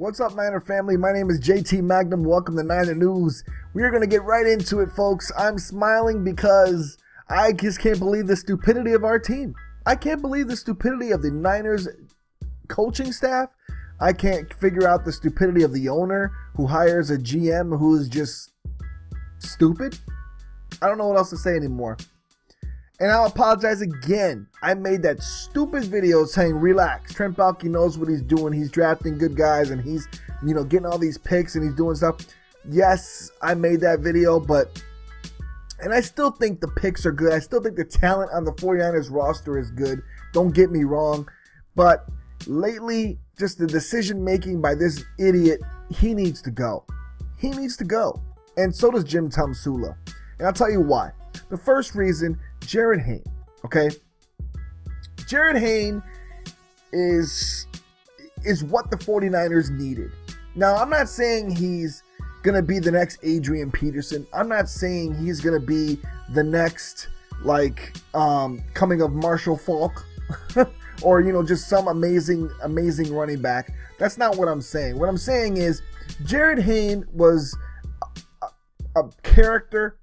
What's up, Niner family? My name is JT Magnum. Welcome to Niner News. We are going to get right into it, folks. I'm smiling because I just can't believe the stupidity of our team. I can't believe the stupidity of the Niners coaching staff. I can't figure out the stupidity of the owner who hires a GM who is just stupid. I don't know what else to say anymore. And I'll apologize again. I made that stupid video saying, relax. Trent Baalke knows what he's doing. He's drafting good guys and he's, getting all these picks and he's doing stuff. Yes, I made that video, and I still think the picks are good. I still think the talent on the 49ers roster is good. Don't get me wrong. But lately, just the decision making by this idiot, he needs to go. He needs to go. And so does Jim Tomsula. And I'll tell you why. The first reason, Jarryd Hayne, okay? Jarryd Hayne is what the 49ers needed. Now, I'm not saying he's going to be the next Adrian Peterson. I'm not saying he's going to be the next, coming of Marshall Faulk or, just some amazing running back. That's not what I'm saying. What I'm saying is Jarryd Hayne was a character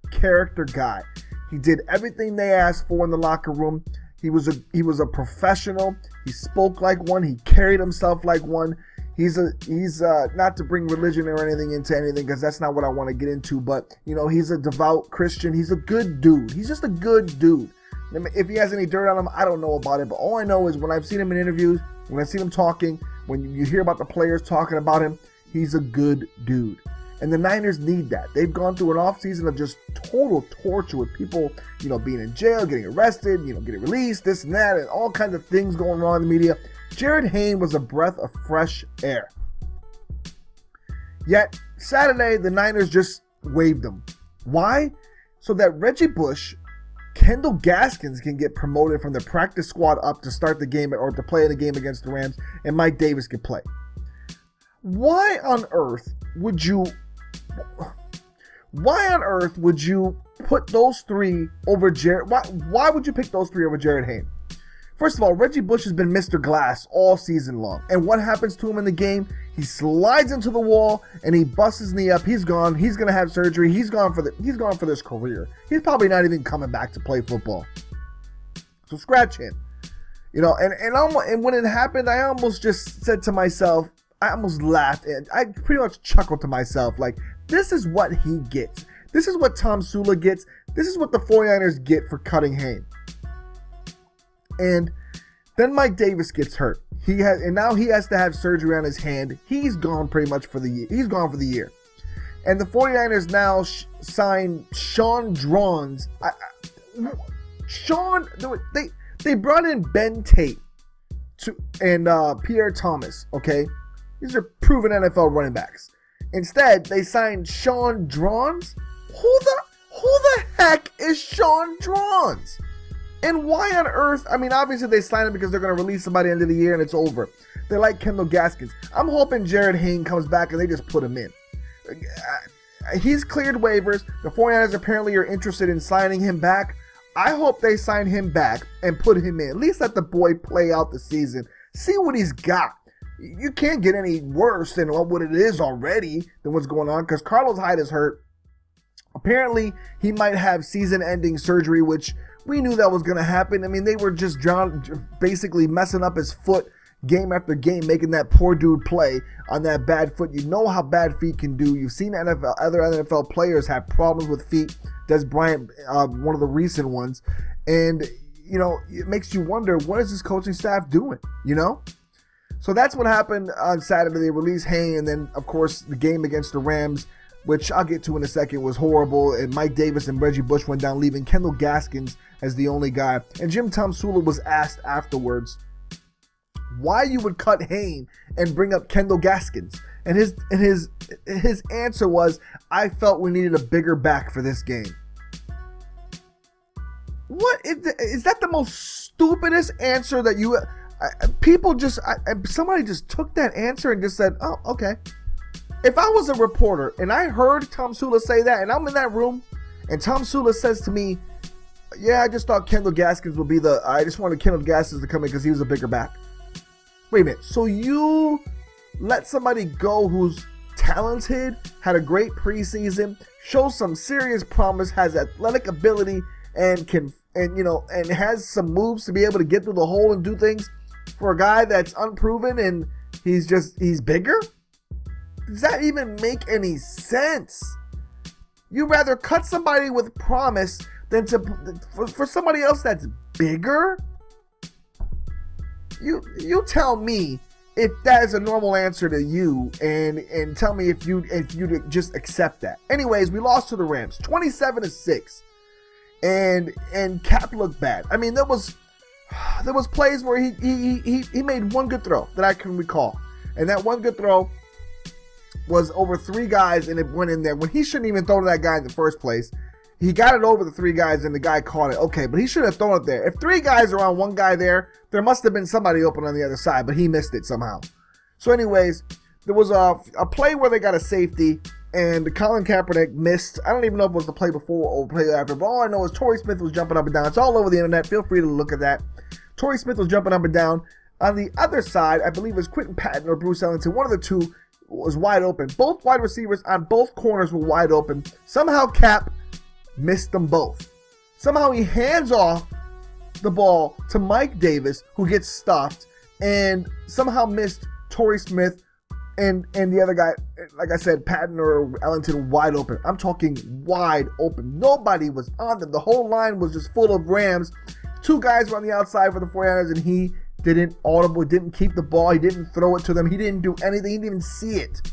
guy. He did everything they asked for in the locker room. He was a professional. He spoke like one. He carried himself like one. He's not to bring religion or anything into anything because that's not what I want to get into. But he's a devout Christian. He's a good dude. He's just a good dude. If he has any dirt on him, I don't know about it. But all I know is when I've seen him in interviews, when I've seen him talking, when you hear about the players talking about him, he's a good dude. And the Niners need that. They've gone through an offseason of just total torture with people, being in jail, getting arrested, getting released, this and that, and all kinds of things going on in the media. Jarryd Hayne was a breath of fresh air. Yet, Saturday, the Niners just waived him. Why? So that Reggie Bush, Kendall Gaskins can get promoted from the practice squad up to start the game or to play in the game against the Rams, and Mike Davis can play. Why on earth would you put those three over Jarryd? Why would you pick those three over Jarryd Hayne? First of all, Reggie Bush has been Mr. Glass all season long. And what happens to him in the game? He slides into the wall and he busts his knee up. He's gone. He's going to have surgery. He's gone for this career. He's probably not even coming back to play football. So scratch him. And when it happened, I almost just said to myself, I almost laughed and I pretty much chuckled to myself like, this is what he gets. This is what Tomsula gets. This is what the 49ers get for cutting Hayne. And then Mike Davis gets hurt. Now he has to have surgery on his hand. He's gone pretty much for the year. He's gone for the year. And the 49ers now sign Shaun Draughn. They brought in Ben Tate and Pierre Thomas, okay? These are proven NFL running backs. Instead, they signed Shaun Draughn. Who the heck is Shaun Draughn? And why on earth? I mean, obviously they signed him because they're going to release him by the end of the year and it's over. They like Kendall Gaskins. I'm hoping Jarryd Hayne comes back and they just put him in. He's cleared waivers. The 49ers apparently are interested in signing him back. I hope they sign him back and put him in. At least let the boy play out the season. See what he's got. You can't get any worse than what it is already than what's going on because Carlos Hyde is hurt. Apparently, he might have season-ending surgery, which we knew that was going to happen. I mean, they were just basically messing up his foot game after game, making that poor dude play on that bad foot. You know how bad feet can do. You've seen other NFL players have problems with feet. Des Bryant, one of the recent ones. And, it makes you wonder, what is this coaching staff doing, So that's what happened on Saturday. They released Hayne, and then, of course, the game against the Rams, which I'll get to in a second, was horrible. And Mike Davis and Reggie Bush went down, leaving Kendall Gaskins as the only guy. And Jim Tomsula was asked afterwards why you would cut Hayne and bring up Kendall Gaskins. And his answer was, I felt we needed a bigger back for this game. What is that the most stupidest answer that you... somebody just took that answer and just said, oh, okay. If I was a reporter and I heard Tomsula say that and I'm in that room and Tomsula says to me, yeah, I just thought Kendall Gaskins would be I just wanted Kendall Gaskins to come in because he was a bigger back. Wait a minute. So you let somebody go who's talented, had a great preseason, shows some serious promise, has athletic ability, and has some moves to be able to get through the hole and do things, for a guy that's unproven and he's bigger? Does that even make any sense? You'd rather cut somebody with promise than for somebody else that's bigger? You tell me if that is a normal answer to you, and tell me if you just accept that. Anyways, we lost to the Rams 27-6, and Cap looked bad. I mean, there was plays where he made one good throw that I can recall, and that one good throw was over three guys, and it went in there when he shouldn't even throw to that guy in the first place. He got it over the three guys, and the guy caught it. Okay, but he should have thrown it there. If three guys are on one guy there must have been somebody open on the other side, but he missed it somehow. So anyways, there was a play where they got a safety, and Colin Kaepernick missed. I don't even know if it was the play before or play after, but all I know is Torrey Smith was jumping up and down. It's all over the internet. Feel free to look at that. Torrey Smith was jumping up and down. On the other side, I believe it was Quentin Patton or Bruce Ellington. One of the two was wide open. Both wide receivers on both corners were wide open. Somehow Cap missed them both. Somehow he hands off the ball to Mike Davis, who gets stuffed, and somehow missed Torrey Smith and the other guy, like I said, Patton or Ellington, wide open. I'm talking wide open. Nobody was on them. The whole line was just full of Rams. Two guys were on the outside for the 49ers, and he didn't keep the ball. He didn't throw it to them. He didn't do anything. He didn't even see it.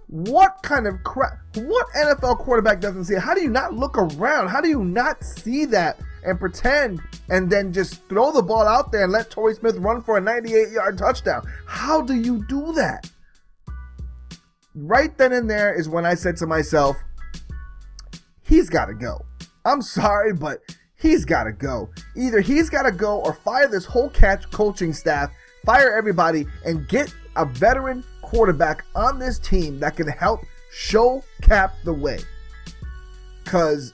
What kind of crap? What NFL quarterback doesn't see it? How do you not look around? How do you not see that and pretend and then just throw the ball out there and let Torrey Smith run for a 98-yard touchdown? How do you do that? Right then and there is when I said to myself, he's got to go. I'm sorry, but he's got to go. Either he's got to go or fire this whole coaching staff, fire everybody, and get a veteran quarterback on this team that can help show Cap the way. Because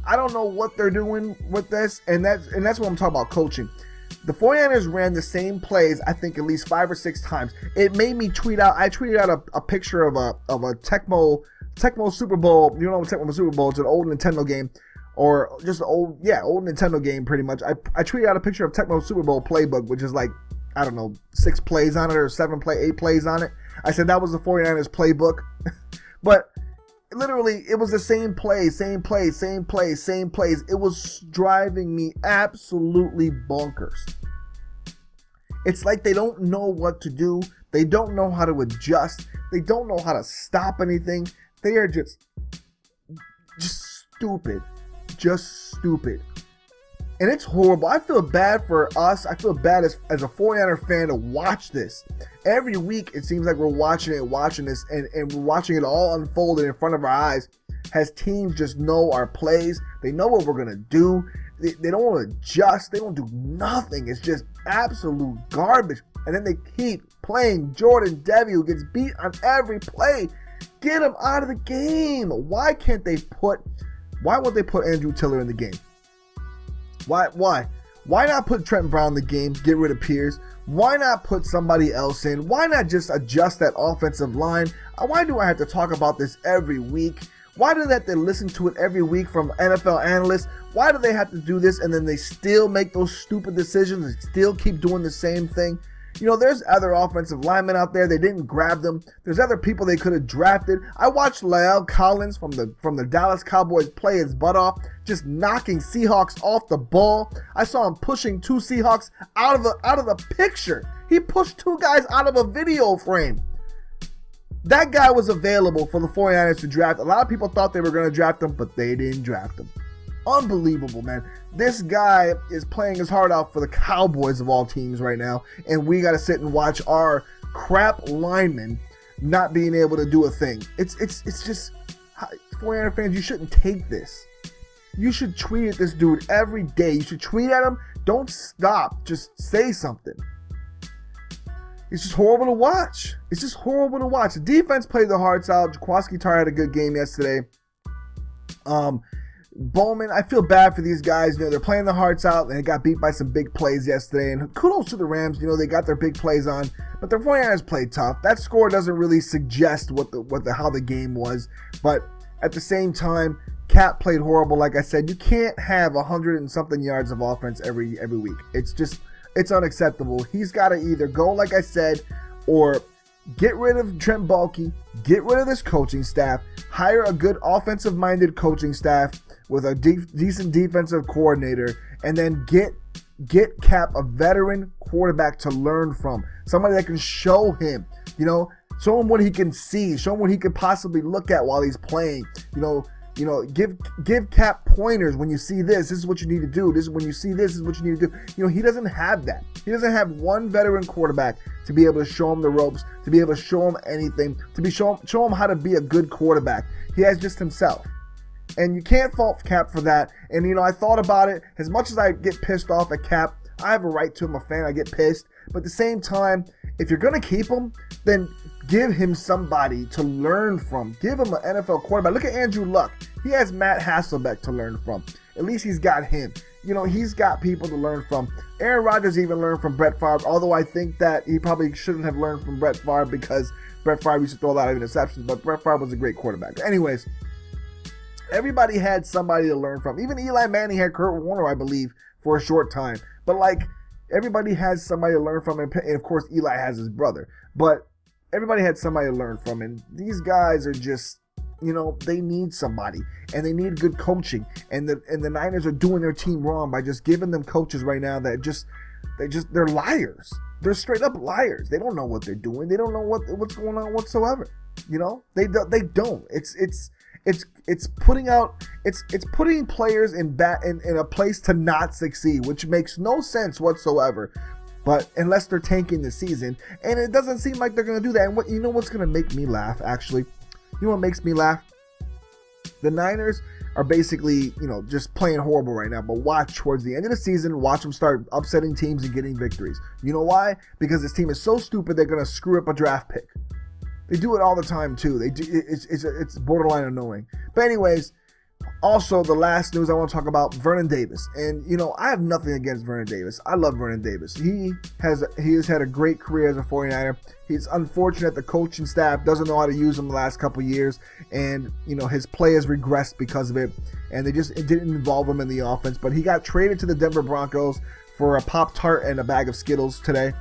I don't know what they're doing with this, and that's what I'm talking about, coaching. The 49ers ran the same plays, I think, at least 5 or 6 times. It made me tweet out. I tweeted out a picture of a Tecmo Super Bowl. You know what Tecmo Super Bowl? It's an old Nintendo game. Or just old Nintendo game, pretty much. I tweeted out a picture of Tecmo Super Bowl playbook, which is like, I don't know, 6 plays on it or 8 plays on it. I said that was the 49ers playbook. But literally, it was the same plays. It was driving me absolutely bonkers. It's like they don't know what to do. They don't know how to adjust. They don't know how to stop anything. They are just stupid. Just stupid. And it's horrible. I feel bad for us. I feel bad as a 49er fan to watch this. Every week, it seems like we're watching this, and we're watching it all unfold in front of our eyes as teams just know our plays. They know what we're going to do. They don't want to adjust. They don't do nothing. It's just absolute garbage. And then they keep playing Jordan Devy, who gets beat on every play. Get him out of the game. Why won't they put Andrew Tiller in the game? Why not put Trent Brown in the game, get rid of Pierce? Why not put somebody else in? Why not just adjust that offensive line? Why do I have to talk about this every week? Why do they have to listen to it every week from NFL analysts? Why do they have to do this and then they still make those stupid decisions and still keep doing the same thing? You know, there's other offensive linemen out there. They didn't grab them. There's other people they could have drafted. I watched La'el Collins from the Dallas Cowboys play his butt off, just knocking Seahawks off the ball. I saw him pushing 2 Seahawks out of the picture. He pushed 2 guys out of a video frame. That guy was available for the 49ers to draft. A lot of people thought they were going to draft him, but they didn't draft him. Unbelievable, man. This guy is playing his heart out for the Cowboys of all teams right now, and we got to sit and watch our crap linemen not being able to do a thing. It's just, 49er fans, you shouldn't take this. You should tweet at this dude every day. You should tweet at him. Don't stop. Just say something. It's just horrible to watch. The defense played their hearts out. Jaquiski Tartt had a good game yesterday. Bowman, I feel bad for these guys. They're playing their hearts out, and they got beat by some big plays yesterday. And kudos to the Rams. They got their big plays on, but the 49ers played tough. That score doesn't really suggest how the game was. But at the same time, Cap played horrible. Like I said, you can't have 100 and something yards of offense every week. It's unacceptable. He's got to either go, like I said, or get rid of Trent Baalke, get rid of this coaching staff, hire a good offensive-minded coaching staff with a decent defensive coordinator, and then get Cap a veteran quarterback to learn from. Somebody that can show him, show him what he can see, show him what he could possibly look at while he's playing. Give Cap pointers. When you see this is what you need to do. When you see this is what you need to do. He doesn't have that. He doesn't have one veteran quarterback to be able to show him the ropes, to be able to show him anything, show him how to be a good quarterback. He has just himself. And you can't fault Cap for that. And, I thought about it. As much as I get pissed off at Cap, I have a right to. I'm a fan. I get pissed. But at the same time, if you're going to keep him, then give him somebody to learn from. Give him an NFL quarterback. Look at Andrew Luck. He has Matt Hasselbeck to learn from. At least he's got him. He's got people to learn from. Aaron Rodgers even learned from Brett Favre, although I think that he probably shouldn't have learned from Brett Favre because Brett Favre used to throw a lot of interceptions, but Brett Favre was a great quarterback. Anyways, everybody had somebody to learn from. Even Eli Manning had Kurt Warner, I believe, for a short time. But, everybody has somebody to learn from, and of course, Eli has his brother. But everybody had somebody to learn from, and these guys are just, they need somebody, and they need good coaching. And the Niners are doing their team wrong by just giving them coaches right now that they're liars. They're straight up liars. They don't know what they're doing. They don't know what's going on whatsoever. They don't. It's putting players in a place to not succeed, which makes no sense whatsoever. But unless they're tanking the season, and it doesn't seem like they're going to do that. And what's going to make me laugh, actually? What makes me laugh? The Niners are basically, just playing horrible right now. But watch towards the end of the season, watch them start upsetting teams and getting victories. You know why? Because this team is so stupid, they're going to screw up a draft pick. They do it all the time, too. It's borderline annoying. But anyways, also the last news I want to talk about, Vernon Davis. And, I have nothing against Vernon Davis. I love Vernon Davis. He has had a great career as a 49er. He's unfortunate the coaching staff doesn't know how to use him the last couple years. And, his play has regressed because of it. And it didn't involve him in the offense. But he got traded to the Denver Broncos for a Pop-Tart and a bag of Skittles today.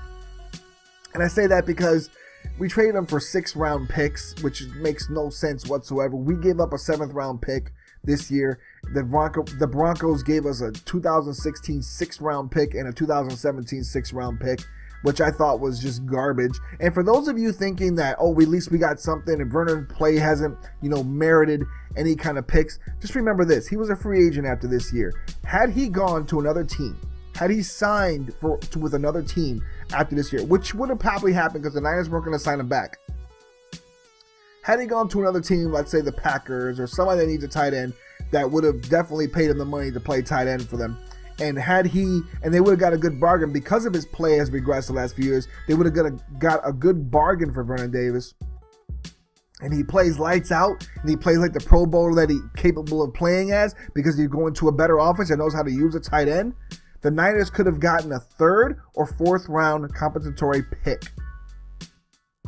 And I say that because we traded him for 6th-round picks, which makes no sense whatsoever. We gave up a 7th-round pick this year. The Broncos gave us a 2016 6th-round pick and a 2017 6th-round pick, which I thought was just garbage. And for those of you thinking that, at least we got something and Vernon play hasn't, merited any kind of picks, just remember this. He was a free agent after this year. Had he gone to another team, had he signed with another team after this year, which would have probably happened because the Niners weren't going to sign him back. Had he gone to another team, let's say the Packers or somebody that needs a tight end, that would have definitely paid him the money to play tight end for them. And they would have got a good bargain because of his play has regressed the last few years. They would have got a good bargain for Vernon Davis. And he plays lights out, and he plays like the Pro Bowler that he's capable of playing as because he's going to a better offense and knows how to use a tight end. The Niners could have gotten a 3rd or 4th round compensatory pick.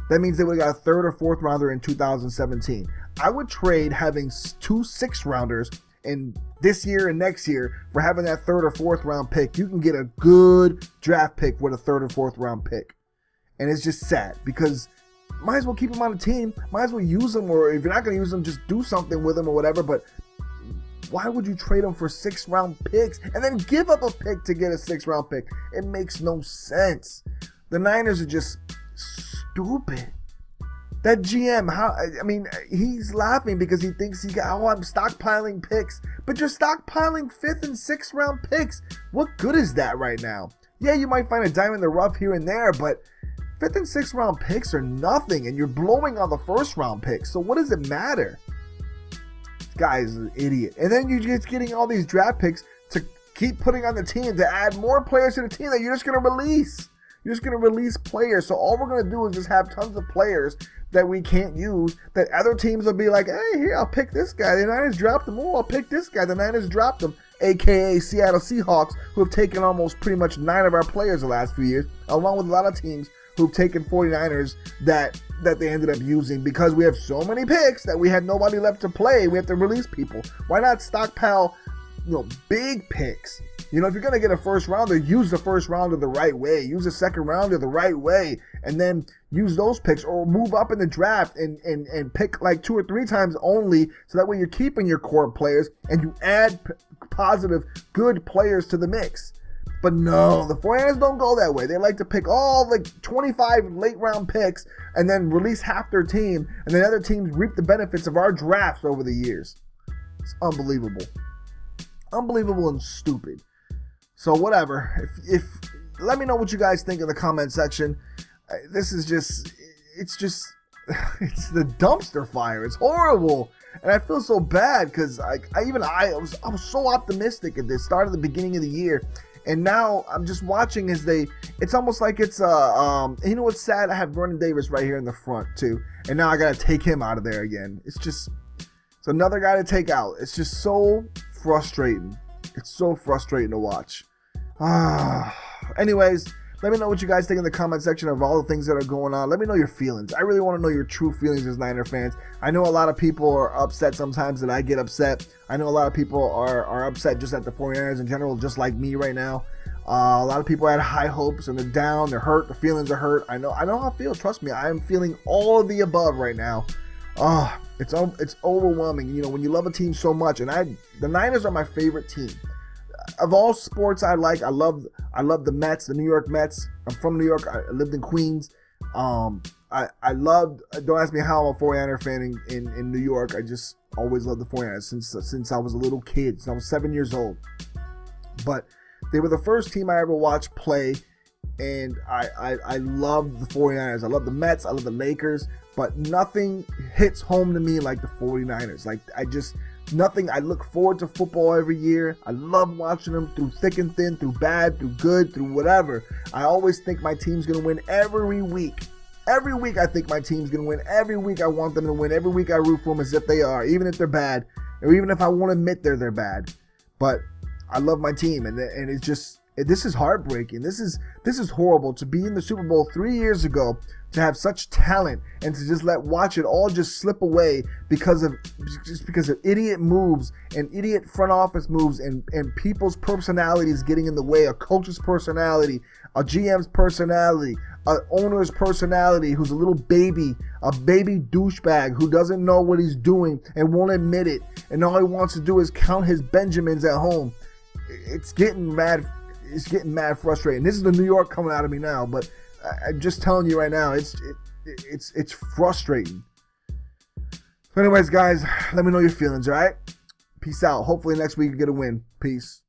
That means they would have got a 3rd or 4th rounder in 2017. I would trade having 2 6th rounders in this year and next year for having that 3rd or 4th round pick. You can get a good draft pick with a 3rd or 4th round pick. And it's just sad because might as well keep him on the team. Might as well use him, or if you're not going to use him, just do something with him or whatever. But why would you trade him for 6th round picks and then give up a pick to get a 6th round pick? It makes no sense. The Niners are just stupid. That GM, he's laughing because he thinks I'm stockpiling picks. But you're stockpiling 5th and 6th round picks. What good is that right now? Yeah, you might find a dime in the rough here and there, but 5th and 6th round picks are nothing, and you're blowing on the 1st round picks. So what does it matter? Guy's an idiot. And then you're just getting all these draft picks to keep putting on the team to add more players to the team that you're just going to release. You're just going to release players. So all we're going to do is just have tons of players that we can't use, that other teams will be like, hey, here, I'll pick this guy. The Niners dropped him. Oh, I'll pick this guy. The Niners dropped him, a.k.a. Seattle Seahawks, who have taken almost pretty much 9 of our players the last few years, along with a lot of teams who've taken 49ers that they ended up using because we have so many picks that we had nobody left to play. We have to release people. Why not stockpile, big picks? If you're going to get a first rounder, use the first rounder the right way. Use the second rounder the right way. And then use those picks or move up in the draft and pick like 2 or 3 times only. So that way you're keeping your core players and you add positive, good players to the mix. But no, the 49ers don't go that way. They like to pick all 25 late round picks and then release half their team. And then other teams reap the benefits of our drafts over the years. It's unbelievable. Unbelievable and stupid. So whatever, if let me know what you guys think in the comment section. This is it's the dumpster fire. It's horrible, and I feel so bad because I was so optimistic at the start of the beginning of the year, and now I'm just watching as it's almost like it's you know what's sad? I have Vernon Davis right here in the front too, and now I gotta take him out of there again. It's another guy to take out. It's just so frustrating. It's so frustrating to watch. Anyways, let me know what you guys think in the comment section of all the things that are going on. Let me know your feelings. I really want to know your true feelings as Niner fans. I know a lot of people are upset sometimes that I get upset. I know a lot of people are upset just at the 49ers in general, just like me right now. A lot of people had high hopes and they're down, they're hurt, their feelings are hurt. I know how I feel. Trust me, I am feeling all of the above right now. It's overwhelming. When you love a team so much, and the Niners are my favorite team. Of all sports I love the Mets, the New York Mets. I'm from New York. I lived in Queens. Don't ask me how I'm a 49er fan in New York. I just always loved the 49ers since I was a little kid, since I was 7 years old. But they were the first team I ever watched play, and I loved the 49ers. I love the Mets. I love the Lakers. But nothing hits home to me like the 49ers. Nothing. I look forward to football every year. I love watching them through thick and thin, through bad, through good, through whatever. I always think my team's going to win every week. Every week I think my team's going to win. Every week I want them to win. Every week I root for them as if they are, even if they're bad, or even if I won't admit they're bad. But I love my team, and it's just, this is heartbreaking. This is horrible to be in the Super Bowl 3 years ago, to have such talent and to watch it all just slip away because of idiot moves and idiot front office moves and people's personalities getting in the way, a coach's personality, a GM's personality, a owner's personality who's a little baby, a baby douchebag who doesn't know what he's doing and won't admit it, and all he wants to do is count his Benjamins at home. It's getting mad frustrating. This is the New York coming out of me now, but I'm just telling you right now, it's frustrating. So anyways, guys, let me know your feelings, all right? Peace out. Hopefully next week you get a win. Peace.